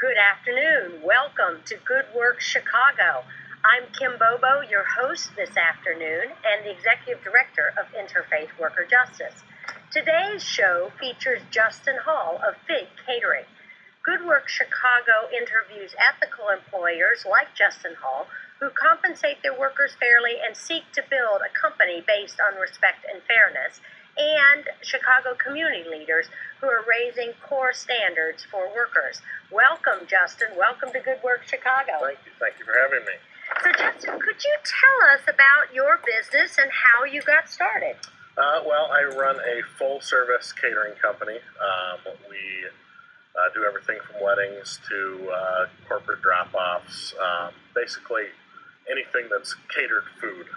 Good afternoon. Welcome to Good Work Chicago. I'm Kim Bobo, your host this afternoon and the Executive Director of Interfaith Worker Justice. Today's show features Justin Hall of Fig Catering. Good Work Chicago interviews ethical employers like Justin Hall who compensate their workers fairly and seek to build a company based on respect and fairness, and Chicago community leaders who are raising core standards for workers. Welcome, Justin. Welcome to Good Work Chicago. Thank you. Thank you for having me. So, Justin, could you tell us about your business and how you got started? Well, I run a full-service catering company. We do everything from weddings to corporate drop-offs, basically anything that's catered food.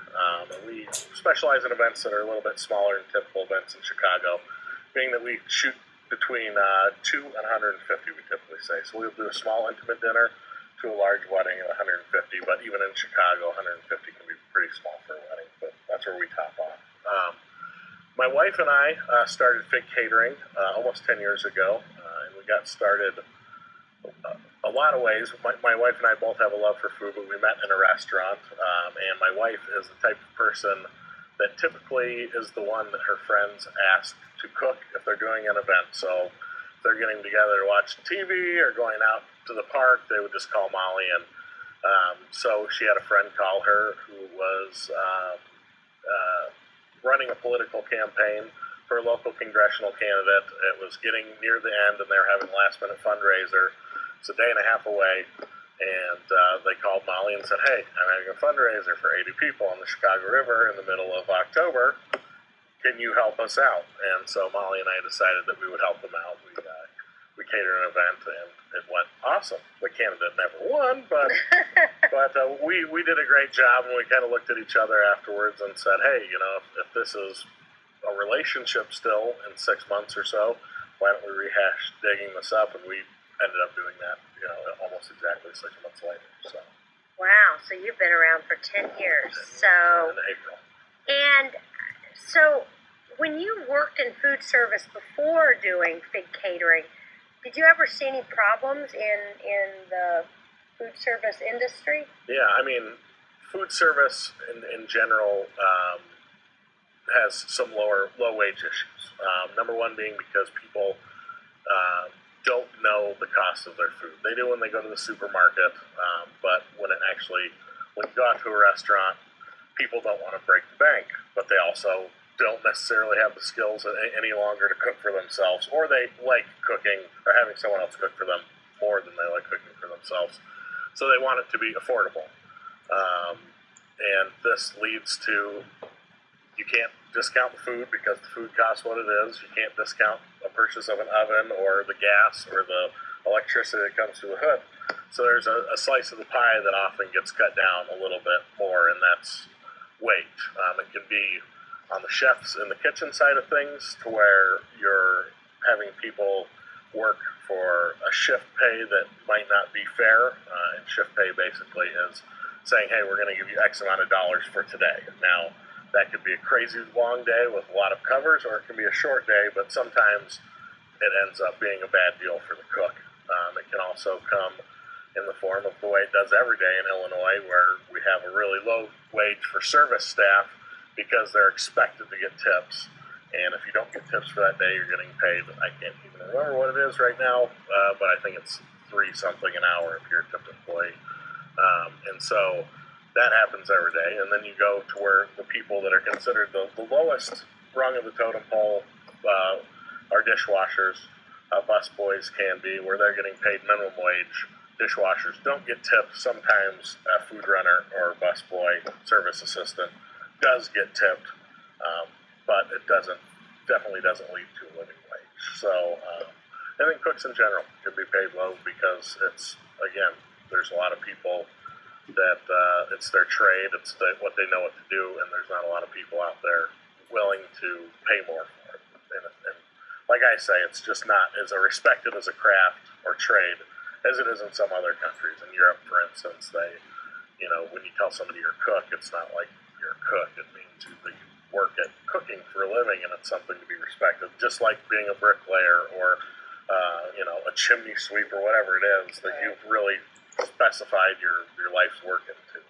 And we specialize in events that are a little bit smaller than typical events in Chicago, being that we shoot between 2 and 150, we typically say. So we'll do a small intimate dinner to a large wedding at 150, but even in Chicago, 150 can be pretty small for a wedding, but that's where we top off. My wife and I started Fig Catering almost 10 years ago, and we got started a lot of ways. My wife and I both have a love for food, but we met in a restaurant, and my wife is the type of person that typically is the one that her friends ask to cook if they're doing an event. So if they're getting together to watch TV or going out to the park, they would just call Molly, and so she had a friend call her who was running a political campaign for a local congressional candidate. It was getting near the end, and they were having a last-minute fundraiser. It's a day and a half away, and they called Molly and said, "Hey, I'm having a fundraiser for 80 people on the Chicago River in the middle of October. Can you help us out?" And so Molly and I decided that we would help them out. We catered an event, and it went awesome. The candidate never won, but we did a great job, and we kind of looked at each other afterwards and said, "Hey, you know, if this is a relationship still in 6 months or so, why don't we rehash digging this up?" And we ended up doing that, almost exactly 6 months later. So. Wow, so you've been around for 10 years. So, in April. And so when you worked in food service before doing Fig Catering, did you ever see any problems in the food service industry? Yeah, I mean, food service in general has some low wage issues. Number one being because people don't know the cost of their food. They do when they go to the supermarket, but when you go out to a restaurant, people don't want to break the bank, but they also don't necessarily have the skills any longer to cook for themselves, or they like cooking or having someone else cook for them more than they like cooking for themselves. So they want it to be affordable. And this leads to, you can't discount the food because the food costs what it is. You can't discount a purchase of an oven or the gas or the electricity that comes through the hood. So there's a slice of the pie that often gets cut down a little bit more, and that's weight. It can be on the chefs in the kitchen side of things, to where you're having people work for a shift pay that might not be fair. And shift pay basically is saying, "Hey, we're going to give you X amount of dollars for today." Now, that could be a crazy long day with a lot of covers, or it can be a short day, but sometimes it ends up being a bad deal for the cook. It can also come in the form of the way it does every day in Illinois, where we have a really low wage for service staff because they're expected to get tips. And if you don't get tips for that day, you're getting paid, I can't even remember what it is right now, but I think it's $3-something an hour if you're a tipped employee. And so that happens every day. And then you go to where the people that are considered the lowest rung of the totem pole are dishwashers. Busboys can be, where they're getting paid minimum wage. Dishwashers don't get tipped. Sometimes a food runner or busboy, service assistant, does get tipped, but it definitely doesn't lead to a living wage. So I think cooks in general can be paid low because there's a lot of people that it's their trade, what they know what to do, and there's not a lot of people out there willing to pay more for it. And like I say, it's just not as respected as a craft or trade as it is in some other countries. In Europe, for instance, when you tell somebody you're a cook, it's not like you're a cook. It means you work at cooking for a living, and it's something to be respected. Just like being a bricklayer or a chimney sweep or whatever it is that you've really specified your life's work into.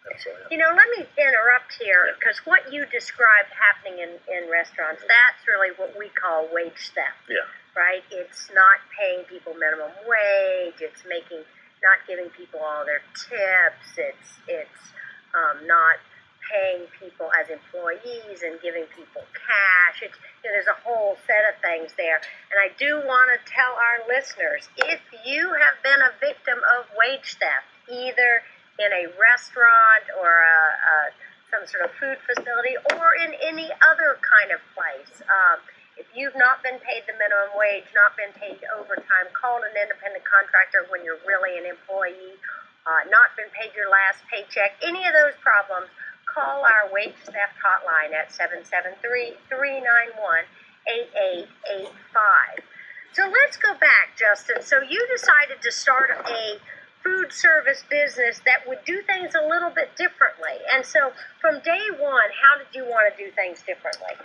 And so, yeah. Let me interrupt here, because what you described happening in restaurants, that's really what we call wage theft. Yeah. Right? It's not paying people minimum wage. It's not giving people all their tips. It's not paying people as employees and giving people cash. There's a whole set of things there. And I do want to tell our listeners, if you have been a victim of wage theft, either in a restaurant or some sort of food facility or in any other kind of place, if you've not been paid the minimum wage, not been paid overtime, called an independent contractor when you're really an employee, not been paid your last paycheck, any of those problems, call our wage theft hotline at 773-391-8885. So let's go back, Justin. So you decided to start a food service business that would do things a little bit differently. And so from day one, how did you want to do things differently?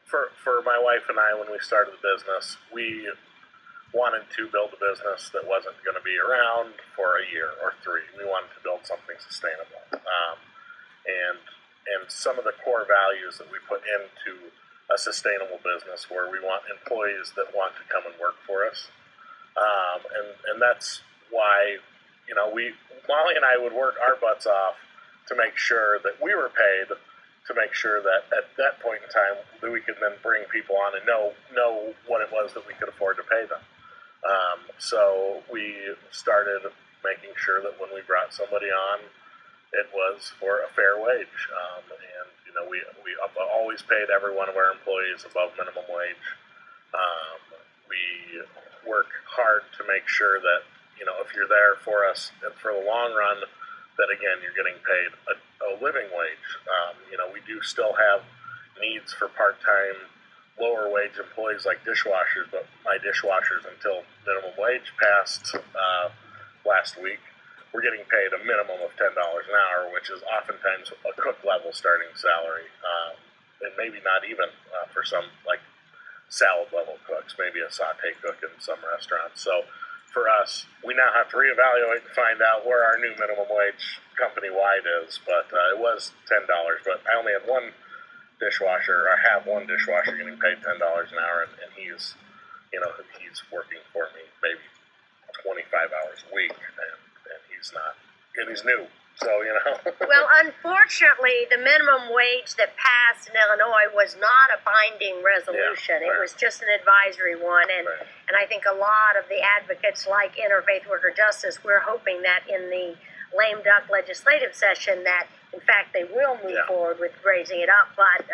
For my wife and I, when we started the business, we wanted to build a business that wasn't going to be around for a year or three. We wanted to build something sustainable. And some of the core values that we put into a sustainable business where we want employees that want to come and work for us. And that's why, Molly and I would work our butts off to make sure that we were paid, to make sure that at that point in time that we could then bring people on and know what it was that we could afford to pay them. So we started making sure that when we brought somebody on, it was for a fair wage. And we always paid every one of our employees above minimum wage. We work hard to make sure that, if you're there for us for the long run, that again, you're getting paid a living wage. We do still have needs for part-time, lower wage employees like dishwashers, but my dishwashers until minimum wage passed last week, we're getting paid a minimum of $10 an hour, which is oftentimes a cook level starting salary, and maybe not even for some like salad level cooks, maybe a saute cook in some restaurants. So for us, we now have to reevaluate and find out where our new minimum wage company-wide is, but it was $10, but I only had one dishwasher. I have one dishwasher getting paid $10 an hour, and he's working for me maybe 25 hours a week, and he's not, and he's new. So, Well, unfortunately, the minimum wage that passed in Illinois was not a binding resolution. Yeah, right. It was just an advisory one. And, right. and I think a lot of the advocates like Interfaith Worker Justice, we're hoping that in the lame duck legislative session that, in fact, they will move forward with raising it up. But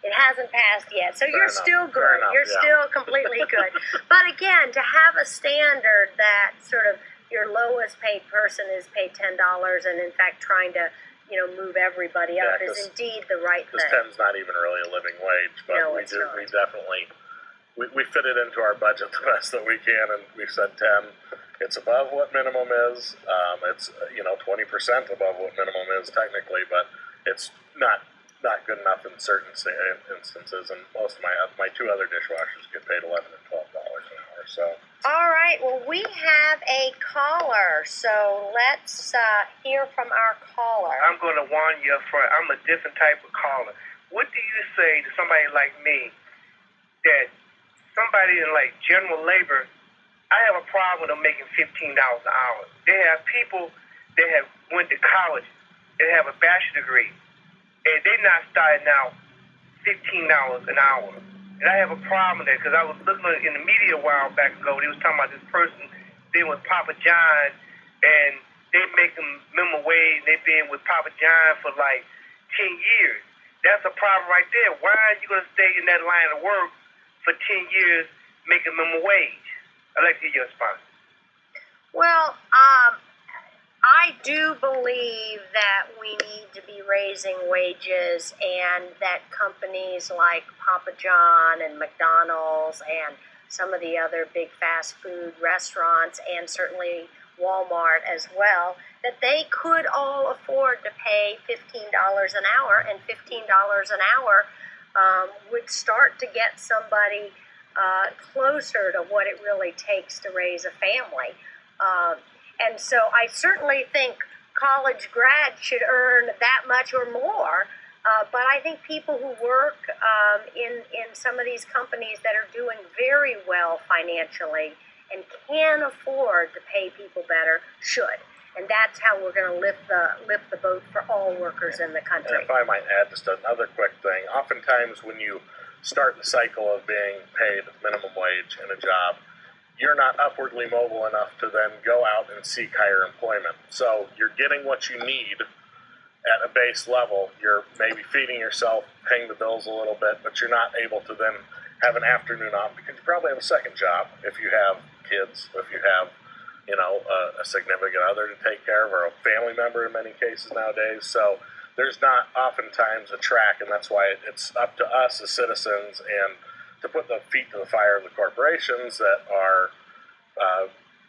it hasn't passed yet. So you're still good. You're still completely good. But again, to have a standard that sort of your lowest paid person is paid $10, and in fact trying to, move everybody up is indeed the right thing. Because $10's not even really a living wage, but no, we definitely fit it into our budget the best that we can, and we said 10. It's above what minimum is. It's 20% above what minimum is technically, but it's not good enough in certain instances. And most of my two other dishwashers get paid $11 and $12 an hour. So. All right. Well, we have a caller, so let's hear from our caller. I'm going to warn you up front. I'm a different type of caller. What do you say to somebody like me that somebody in like general labor, I have a problem with them making $15 an hour. They have people that have went to college and have a bachelor's degree, and they're not starting out $15 an hour. And I have a problem with that because I was looking in the media a while back ago. They was talking about this person being with Papa John, and they make them minimum wage, and they've been with Papa John for like 10 years. That's a problem right there. Why are you going to stay in that line of work for 10 years making minimum wage? I'd like to hear your response. Well, I do believe that we need to be raising wages, and that companies like Papa John and McDonald's and some of the other big fast food restaurants, and certainly Walmart as well, that they could all afford to pay $15 an hour, and $15 an hour would start to get somebody closer to what it really takes to raise a family. And so I certainly think college grads should earn that much or more. But I think people who work in some of these companies that are doing very well financially and can afford to pay people better should. And that's how we're going to lift the boat for all workers in the country. And if I might add just another quick thing, oftentimes when you start the cycle of being paid minimum wage in a job, you're not upwardly mobile enough to then go out and seek higher employment. So you're getting what you need at a base level. You're maybe feeding yourself, paying the bills a little bit, but you're not able to then have an afternoon off because you probably have a second job if you have kids, if you have, a significant other to take care of, or a family member in many cases nowadays. So there's not oftentimes a track, and that's why it's up to us as citizens and to put the feet to the fire of the corporations that are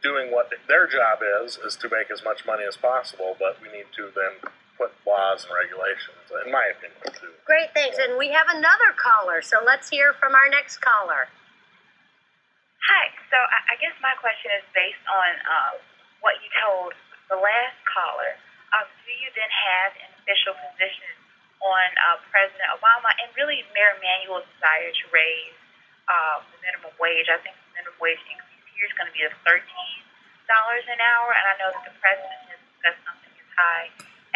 doing what their job is to make as much money as possible, but we need to then put laws and regulations, in my opinion, too. Great, thanks. And we have another caller, so let's hear from our next caller. Hi. So I guess my question is based on what you told the last caller. Do you then have an official position on President Obama and really Mayor Emanuel's desire to raise the minimum wage? I think the minimum wage increase here is going to be $13 an hour, and I know that the president has discussed something as high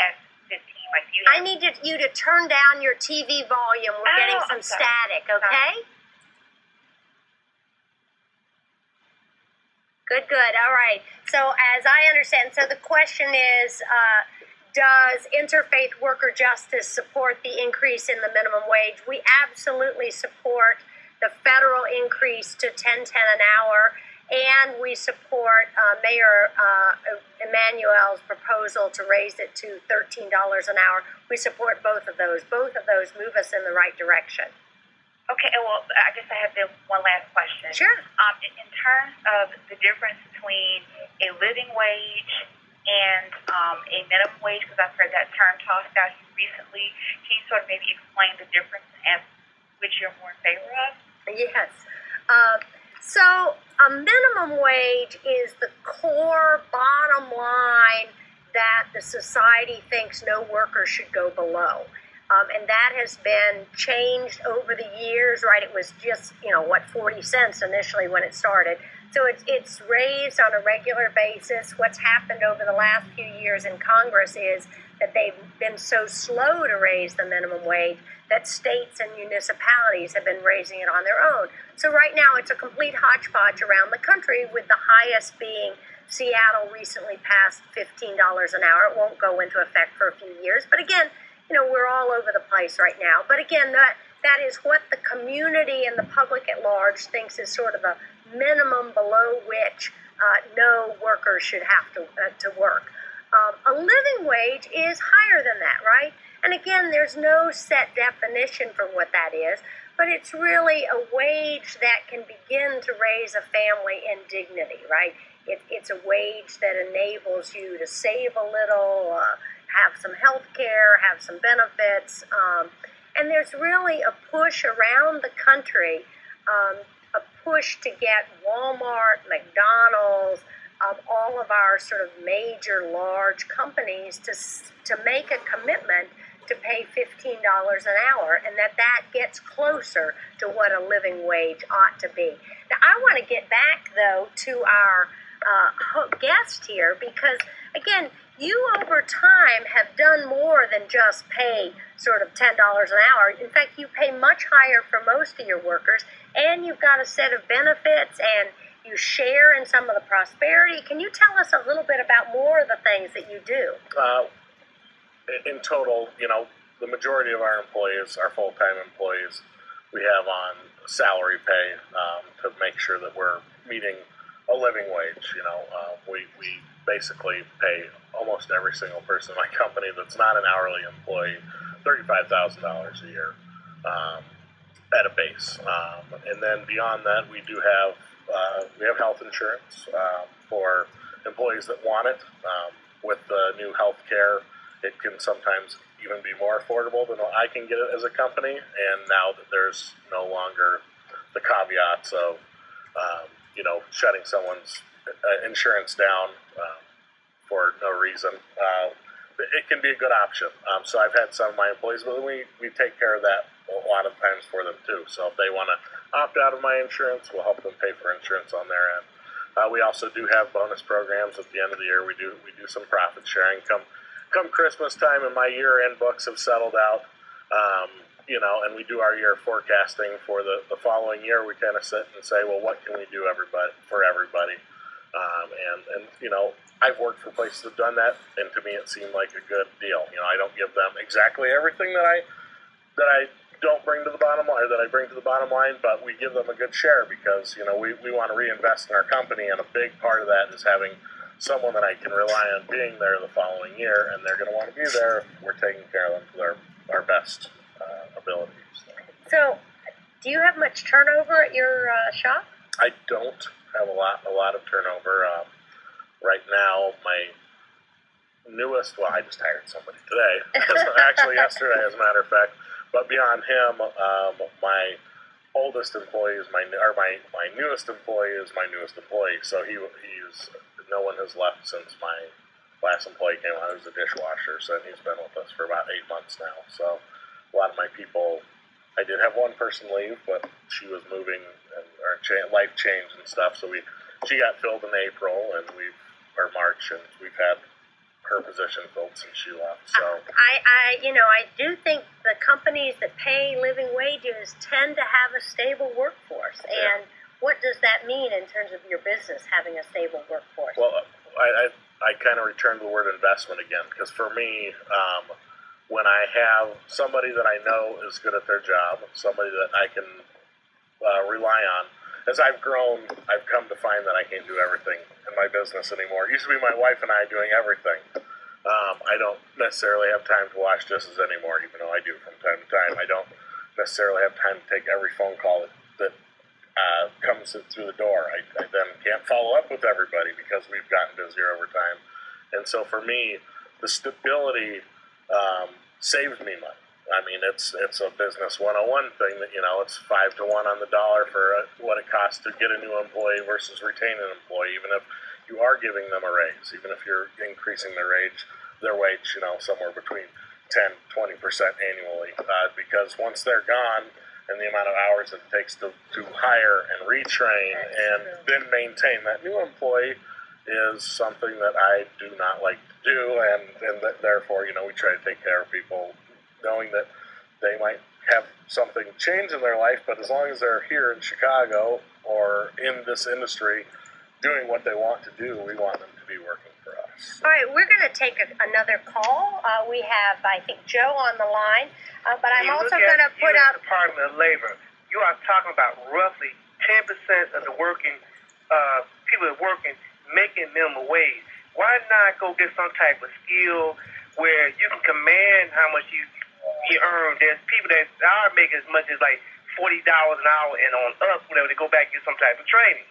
as 15. Like I need you to turn down your TV volume. We're getting some static, okay? Good. All right. So as I understand, so the question is, does Interfaith Worker Justice support the increase in the minimum wage? We absolutely support the federal increase to $10.10 an hour, and we support Mayor Emanuel's proposal to raise it to $13 an hour. We support both of those. Both of those move us in the right direction. Okay, well, I guess I have one last question. Sure. In terms of the difference between a living wage and a minimum wage, because I've heard that term tossed out here recently, can you sort of maybe explain the difference and which you're more in favor of? Yes. So a minimum wage is the core bottom line that the society thinks no worker should go below. And that has been changed over the years, right? It was just, 40 cents initially when it started. So it's raised on a regular basis. What's happened over the last few years in Congress is that they've been so slow to raise the minimum wage that states and municipalities have been raising it on their own. So right now it's a complete hodgepodge around the country, with the highest being Seattle recently passed $15 an hour. It won't go into effect for a few years. But again, we're all over the place right now. But again, that is what the community and the public at large thinks is sort of a minimum below which no worker should have to work. A living wage is higher than that, right? And again, there's no set definition for what that is, but it's really a wage that can begin to raise a family in dignity, right? It's a wage that enables you to save a little, have some health care, have some benefits, and there's really a push around the country, a push to get Walmart, McDonald's, all of our sort of major large companies to make a commitment to pay $15 an hour, and that gets closer to what a living wage ought to be. Now, I want to get back, though, to our guest here, because, again, you over time have done more than just pay sort of $10 an hour. In fact, you pay much higher for most of your workers, and you've got a set of benefits, and you share in some of the prosperity. Can you tell us a little bit about more of the things that you do? In total, the majority of our employees, our full-time employees, we have on salary pay to make sure that we're meeting a living wage. We basically pay almost every single person in my company that's not an hourly employee $35,000 a year at a base. And then beyond that, we have health insurance for employees that want it. With the new health care, it can sometimes even be more affordable than I can get it as a company. And now that there's no longer the caveats of, shutting someone's insurance down for no reason. It can be a good option. So I've had some of my employees, but we take care of that a lot of times for them too. So if they want to opt out of my insurance, we'll help them pay for insurance on their end. We also do have bonus programs at the end of the year. We do some profit sharing. Come Christmas time, and my year-end books have settled out. And we do our year forecasting for the following year. We kind of sit and say, well, what can we do for everybody? I've worked for places that have done that, and to me, it seemed like a good deal. I don't give them exactly everything that I don't bring to the bottom line, or that I bring to the bottom line, but we give them a good share because we want to reinvest in our company, and a big part of that is having someone that I can rely on being there the following year, and they're going to want to be there. We're taking care of them to our best abilities. So, do you have much turnover at your shop? I don't have a lot of turnover. Right now, my newest, I just hired somebody today, actually yesterday, as a matter of fact. But beyond him, my oldest employee is my newest employee is my newest employee. So no one has left since my last employee came on. He was a dishwasher, so he's been with us for about 8 months now. So a lot of my people, I did have one person leave, but she was moving and life changed and stuff. So she got filled in April, and March, and we've had her position filled since she left. So I do think the companies that pay living wages tend to have a stable workforce. Yeah. And what does that mean in terms of your business, having a stable workforce? Well, I kind of return to the word investment again, because for me, when I have somebody that I know is good at their job, somebody that I can rely on. As I've grown, I've come to find that I can't do everything in my business anymore. It used to be my wife and I doing everything. I don't necessarily have time to wash dishes anymore, even though I do from time to time. I don't necessarily have time to take every phone call that comes through the door. I then can't follow up with everybody because we've gotten busier over time. And so for me, the stability saves me money. I mean, it's a business 101 thing that, it's 5 to 1 on the dollar for what it costs to get a new employee versus retain an employee, even if you are giving them a raise, even if you're increasing their wage, somewhere between 10-20% annually, because once they're gone, and the amount of hours it takes to hire and retrain and then maintain that new employee is something that I do not like to do, and that therefore, we try to take care of people, knowing that they might have something change in their life, but as long as they're here in Chicago or in this industry doing what they want to do, we want them to be working for us. All right, we're going to take another call. We have, I think, Joe on the line, but I'm also going to put out... Department of Labor, you are talking about roughly 10% of the working people that are working making minimum wage. Why not go get some type of skill where you can command how much you earn? There's people that are making as much as like $40 an hour, and on up, whatever, to go back and get some type of training.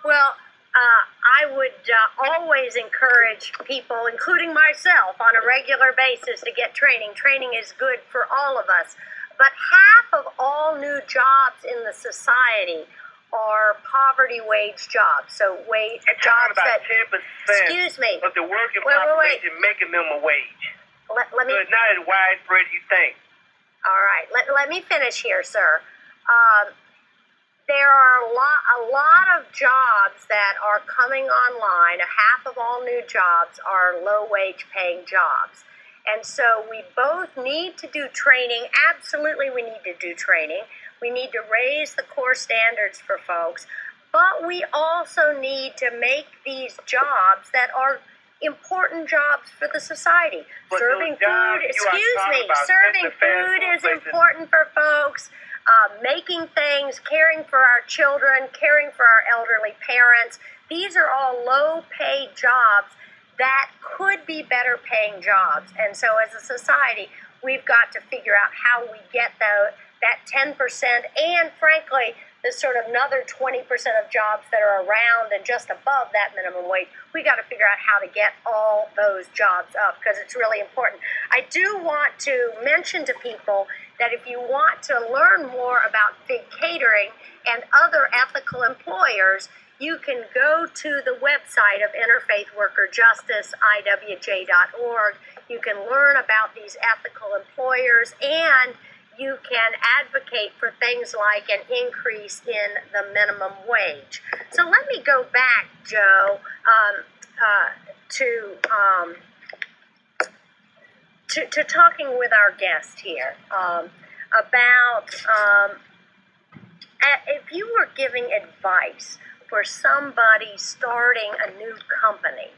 Well, I would always encourage people, including myself, on a regular basis to get training. Training is good for all of us. But half of all new jobs in the society are poverty wage jobs. So jobs that 10% excuse me, of the working population making minimum wage. Let me. So it's not as widespread as you think. All right, let me finish here, sir. There are a lot of jobs that are coming online. Half of all new jobs are low-wage paying jobs. And so we both need to do training. Absolutely, we need to do training. We need to raise the core standards for folks. But we also need to make these jobs that are important jobs for the society. But Serving food, serving food is important for folks. Making things, caring for our children, caring for our elderly parents. These are all low-paid jobs that could be better-paying jobs. And so as a society, we've got to figure out how we get that 10% and, frankly, the sort of another 20% of jobs that are around and just above that minimum wage. We got to figure out how to get all those jobs up because it's really important. I do want to mention to people that if you want to learn more about Fig Catering and other ethical employers, you can go to the website of Interfaith Worker Justice, IWJ.org. You can learn about these ethical employers, and you can advocate for things like an increase in the minimum wage. So let me go back, Joe, to talking with our guest here about if you were giving advice for somebody starting a new company,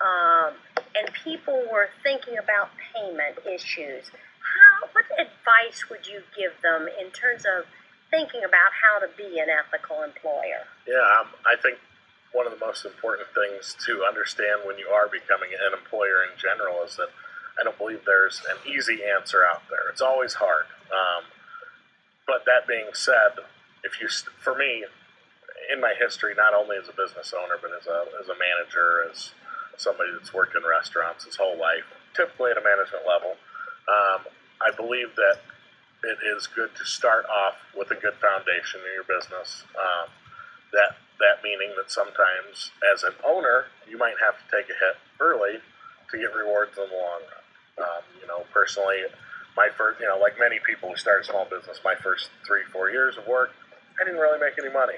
and people were thinking about payment issues, what advice would you give them in terms of thinking about how to be an ethical employer? Yeah, I think one of the most important things to understand when you are becoming an employer in general is that I don't believe there's an easy answer out there. It's always hard. But that being said, for me, in my history, not only as a business owner, but as a manager, as somebody that's worked in restaurants his whole life, typically at a management level, I believe that it is good to start off with a good foundation in your business. That meaning that sometimes, as an owner, you might have to take a hit early to get rewards in the long run. Personally, my first, like many people who start a small business, my first 3-4 years of work, I didn't really make any money.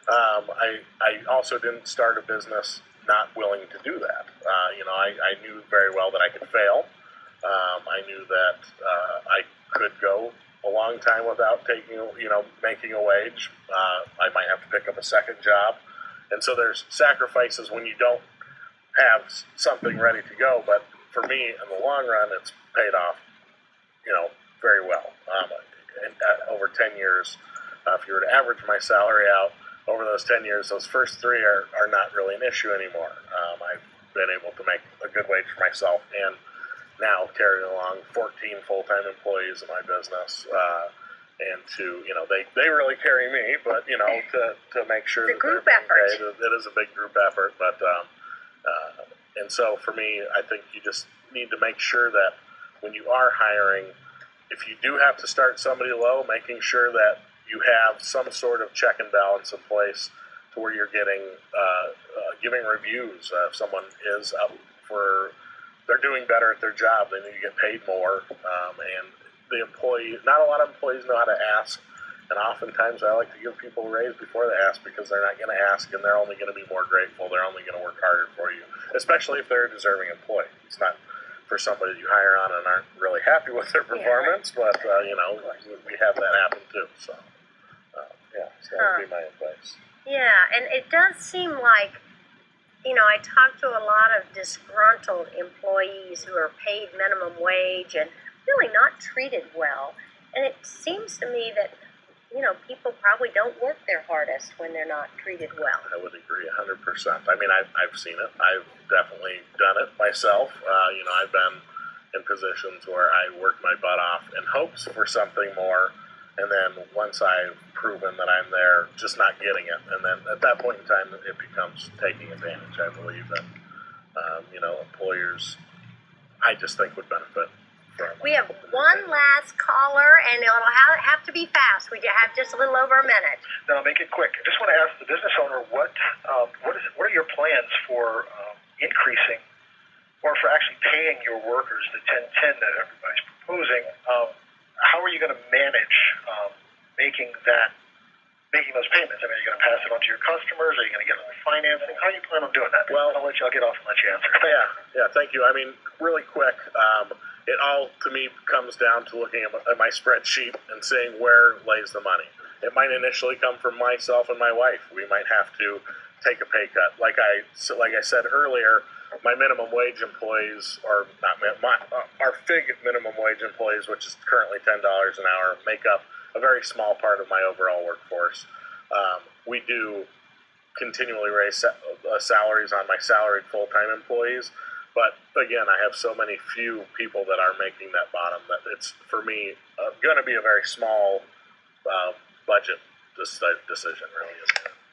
I also didn't start a business not willing to do that. I knew very well that I could fail. I knew that I could go a long time without making a wage. I might have to pick up a second job. And so there's sacrifices when you don't have something ready to go. But for me, in the long run, it's paid off, very well. Over 10 years, if you were to average my salary out over those 10 years, those first 3 are not really an issue anymore. I've been able to make a good wage for myself and now carry along 14 full-time employees in my business, and they really carry me, but to make sure it's a group effort. It is a big group effort, but and so for me, I think you just need to make sure that when you are hiring, if you do have to start somebody low, making sure that you have some sort of check and balance in place to where you're giving reviews. If someone is up for, they're doing better at their job, then you get paid more. And the employee, not a lot of employees know how to ask. And oftentimes I like to give people a raise before they ask, because they're not going to ask and they're only going to be more grateful. They're only going to work harder for you, especially if they're a deserving employee. It's not for somebody you hire on and aren't really happy with their performance, but we have that happen too. So so that would be my advice. Yeah, and it does seem like, I talk to a lot of disgruntled employees who are paid minimum wage and really not treated well. And it seems to me that, people probably don't work their hardest when they're not treated well. I would agree 100%. I mean, I've seen it. I've definitely done it myself. I've been in positions where I work my butt off in hopes for something more. And then once I've proven that I'm there, just not getting it. And then at that point in time, it becomes taking advantage. I believe that, employers, I just think would benefit. We have one last caller, and it'll have to be fast. We have just a little over a minute. No, I'll make it quick. I just want to ask the business owner, what are your plans for increasing or for actually paying your workers the 10-10 that everybody's proposing? How are you going to manage making those payments? I mean, are you going to pass it on to your customers? Are you going to get other financing? How do you plan on doing that? Well, I'll get off and let you answer. Yeah, thank you. I mean, really quick, it all, to me, comes down to looking at my spreadsheet and seeing where lays the money. It might initially come from myself and my wife. We might have to take a pay cut. Like I said earlier, my minimum wage employees, or not our Fig minimum wage employees, which is currently $10 an hour, make up a very small part of my overall workforce. We do continually raise salaries on my salaried full-time employees, but again, I have so many few people that are making that bottom that it's, for me, going to be a very small budget decision, really.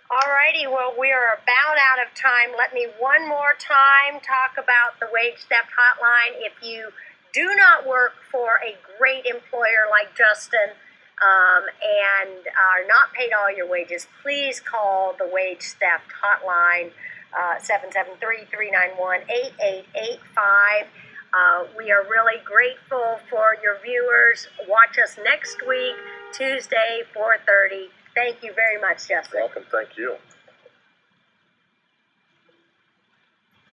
All righty, well, we are about out of time. Let me one more time talk about the Wage Theft Hotline. If you do not work for a great employer like Justin and are not paid all your wages, please call the Wage Theft Hotline, 773-391-8885. We are really grateful for your viewers. Watch us next week, Tuesday, 4:30. Thank you very much, Justin. Welcome. Thank you.